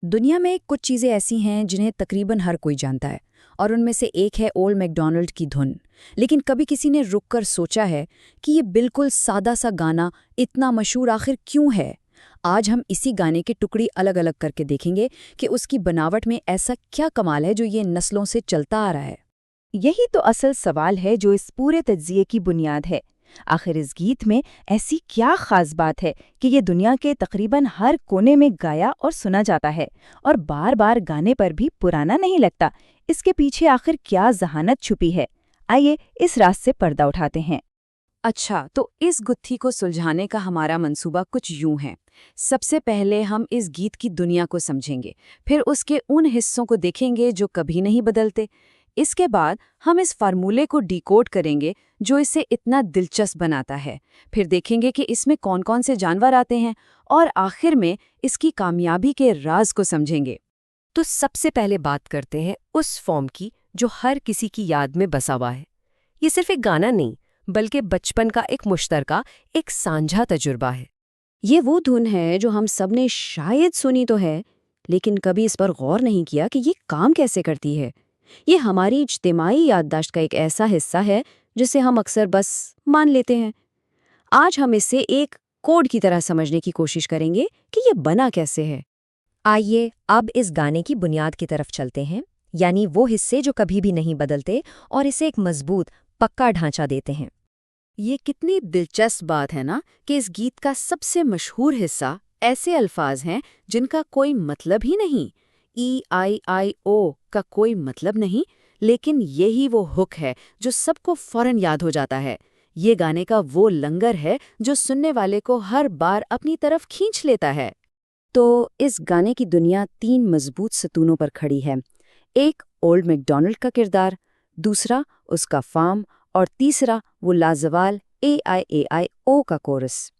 दुनिया में कुछ चीज़ें ऐसी हैं जिन्हें तकरीबन हर कोई जानता है और उनमें से एक है ओल्ड मैकडॉनल्ड की धुन। लेकिन कभी किसी ने रुककर सोचा है कि ये बिल्कुल सादा सा गाना इतना मशहूर आखिर क्यों है? आज हम इसी गाने के टुकड़ी अलग अलग करके देखेंगे कि उसकी बनावट में ऐसा क्या कमाल है जो ये नस्लों से चलता आ रहा है। यही तो असल सवाल है जो इस पूरे तज्जिये की बुनियाद है। आखिर इस गीत में ऐसी क्या खास बात है कि ये दुनिया के तकरीबन हर कोने में गाया और सुना जाता है और बार बार गाने पर भी पुराना नहीं लगता? इसके पीछे आखिर क्या जहानत छुपी है? आइए इस राज से पर्दा उठाते हैं। अच्छा, तो इस गुत्थी को सुलझाने का हमारा मंसूबा कुछ यूं है। सबसे पहले हम इस गीत की दुनिया को समझेंगे, फिर उसके उन हिस्सों को देखेंगे जो कभी नहीं बदलते। इसके बाद हम इस फार्मूले को डिकोड करेंगे जो इसे इतना दिलचस्प बनाता है। फिर देखेंगे कि इसमें कौन-कौन से जानवर आते हैं और आखिर में इसकी कामयाबी के राज को समझेंगे। तो सबसे पहले बात करते हैं उस फॉर्म की जो हर किसी की याद में बसा हुआ है। ये सिर्फ एक गाना नहीं, बल्कि बचपन का एक मुश्तरका, एक साझा तजुर्बा है। ये वो धुन है जो हम सब ने शायद सुनी तो है, लेकिन कभी इस पर गौर नहीं किया कि ये काम कैसे करती है। ये हमारी इज्तिमाई याददाश्त का एक ऐसा हिस्सा है जिसे हम अक्सर बस मान लेते हैं। आज हम इसे एक कोड की तरह समझने की कोशिश करेंगे कि ये बना कैसे है। आइए अब इस गाने की बुनियाद की तरफ चलते हैं, यानी वो हिस्से जो कभी भी नहीं बदलते और इसे एक मजबूत, पक्का ढांचा देते हैं। ये कितनी दिलचस्प बात है ना कि इस गीत का सबसे मशहूर हिस्सा ऐसे अल्फाज हैं जिनका कोई मतलब ही नहीं। EIIO का कोई मतलब नहीं, लेकिन यही वो हुक है जो सबको फौरन याद हो जाता है। ये गाने का वो लंगर है जो सुनने वाले को हर बार अपनी तरफ खींच लेता है। तो इस गाने की दुनिया 3 मजबूत सतूनों पर खड़ी है। एक ओल्ड मैकडॉनल्ड का किरदार, दूसरा उसका फार्म और तीसरा वो लाजवाल AIAIO का कोरस।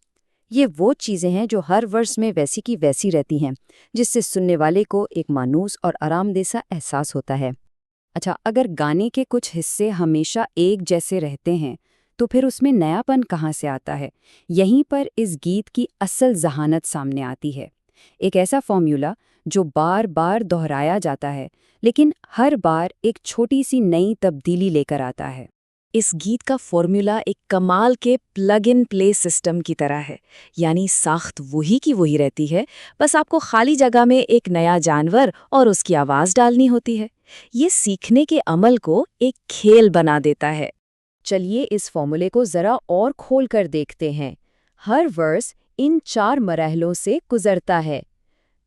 ये वो चीज़ें हैं जो हर वर्ष में वैसी की वैसी रहती हैं, जिससे सुनने वाले को एक मानूस और आरामदेह सा एहसास होता है। अच्छा, अगर गाने के कुछ हिस्से हमेशा एक जैसे रहते हैं, तो फिर उसमें नयापन कहाँ से आता है? यहीं पर इस गीत की असल जहानत सामने आती है। एक ऐसा फॉर्मूला जो बार बार दोहराया जाता है, लेकिन हर बार एक छोटी सी नई तब्दीली लेकर आता है। इस गीत का फॉर्मूला एक कमाल के प्लग इन प्ले सिस्टम की तरह है, यानी साख्त वही की वही रहती है, बस आपको खाली जगह में एक नया जानवर और उसकी आवाज़ डालनी होती है। ये सीखने के अमल को एक खेल बना देता है। चलिए इस फॉर्मूले को ज़रा और खोल कर देखते हैं। हर वर्स इन 4 मरहलों से गुजरता है।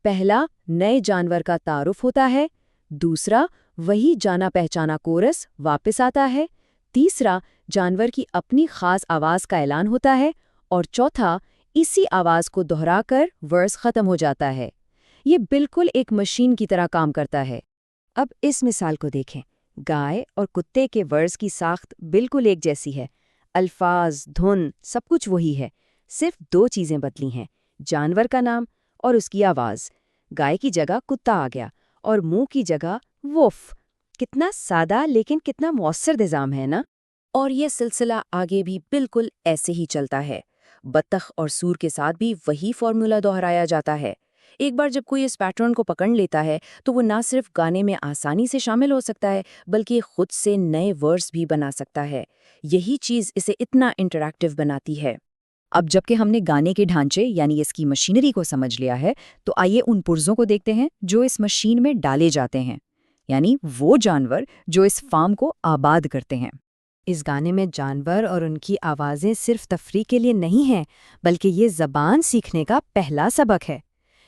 पहला, नए जानवर का तारुफ होता है। दूसरा, वही जाना पहचाना कोरस वापस आता है। तीसरा, जानवर की अपनी खास आवाज़ का ऐलान होता है। और चौथा, इसी आवाज़ को दोहराकर वर्स ख़त्म हो जाता है। ये बिल्कुल एक मशीन की तरह काम करता है। अब इस मिसाल को देखें। गाय और कुत्ते के वर्स की साख्त बिल्कुल एक जैसी है। अल्फाज, धुन, सब कुछ वही है। सिर्फ 2 चीज़ें बदली हैं, जानवर का नाम और उसकी आवाज़। गाय की जगह कुत्ता आ गया और मुंह की जगह वुफ। कितना सादा लेकिन कितना मौसर निज़ाम है ना। और ये सिलसिला आगे भी बिल्कुल ऐसे ही चलता है। बत्तख और सूर के साथ भी वही फॉर्मूला दोहराया जाता है। एक बार जब कोई इस पैटर्न को पकड़ लेता है तो वो ना सिर्फ गाने में आसानी से शामिल हो सकता है, बल्कि खुद से नए वर्ड्स भी बना सकता है। यही चीज़ इसे इतना इंटरैक्टिव बनाती है। अब जबकि हमने गाने के ढांचे यानी इसकी मशीनरी को समझ लिया है, तो आइए उन पुर्जों को देखते हैं जो इस मशीन में डाले जाते हैं, यानी वो जानवर जो इस फार्म को आबाद करते हैं। इस गाने में जानवर और उनकी आवाज़ें सिर्फ तफरीह के लिए नहीं हैं, बल्कि ये ज़बान सीखने का पहला सबक है।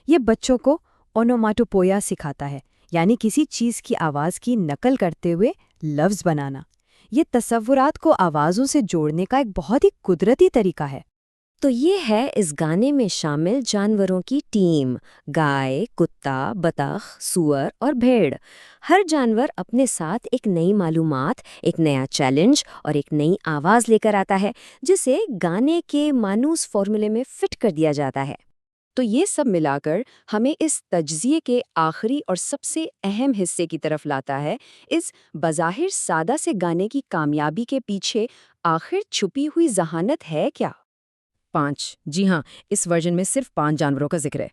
ये बच्चों को ओनोमाटोपोया सिखाता है, यानी किसी चीज़ की आवाज़ की नकल करते हुए लफ्ज़ बनाना। ये तसव्वुरात को आवाज़ों से जोड़ने का एक बहुत ही कुदरती तरीका है। तो ये है इस गाने में शामिल जानवरों की टीम: गाय, कुत्ता, बतख, सूअर और भेड़। हर जानवर अपने साथ एक नई मालूमात, एक नया चैलेंज और एक नई आवाज़ लेकर आता है, जिसे गाने के मानूस फॉर्मूले में फिट कर दिया जाता है। तो ये सब मिलाकर हमें इस तज्ज़िये के आखिरी और सबसे अहम हिस्से की तरफ लाता है। इस बज़ाहिर सादा से गाने की कामयाबी के पीछे आखिर छुपी हुई जहानत है क्या? 5, जी हाँ, इस वर्जन में सिर्फ 5 जानवरों का जिक्र है।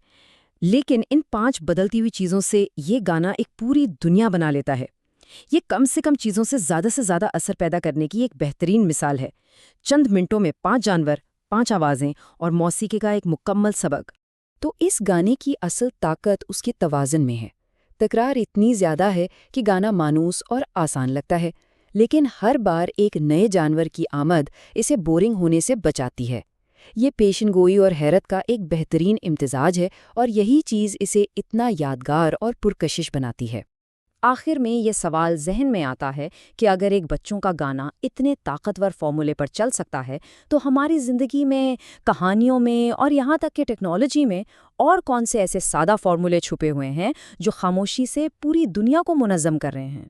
लेकिन इन 5 बदलती हुई चीज़ों से ये गाना एक पूरी दुनिया बना लेता है। ये कम से कम चीज़ों से ज़्यादा असर पैदा करने की एक बेहतरीन मिसाल है। चंद मिनटों में 5 जानवर, 5 आवाज़ें और मौसीकी का एक मुकम्मल सबक। तो इस गाने की असल ताकत उसके तवाज़ुन में है। तकरार इतनी ज़्यादा है कि गाना मानूस और आसान लगता है, लेकिन हर बार एक नए जानवर की आमद इसे बोरिंग होने से बचाती है। ये पेशेनगोई और हैरत का एक बेहतरीन इम्तिजाज है और यही चीज़ इसे इतना यादगार और पुरकशिश बनाती है। आखिर में ये सवाल जहन में आता है कि अगर एक बच्चों का गाना इतने ताकतवर फॉर्मूले पर चल सकता है, तो हमारी ज़िंदगी में, कहानियों में और यहाँ तक कि टेक्नोलॉजी में और कौन से ऐसे सादा फॉर्मूले छुपे हुए हैं जो खामोशी से पूरी दुनिया को मुनज़्ज़म कर रहे हैं।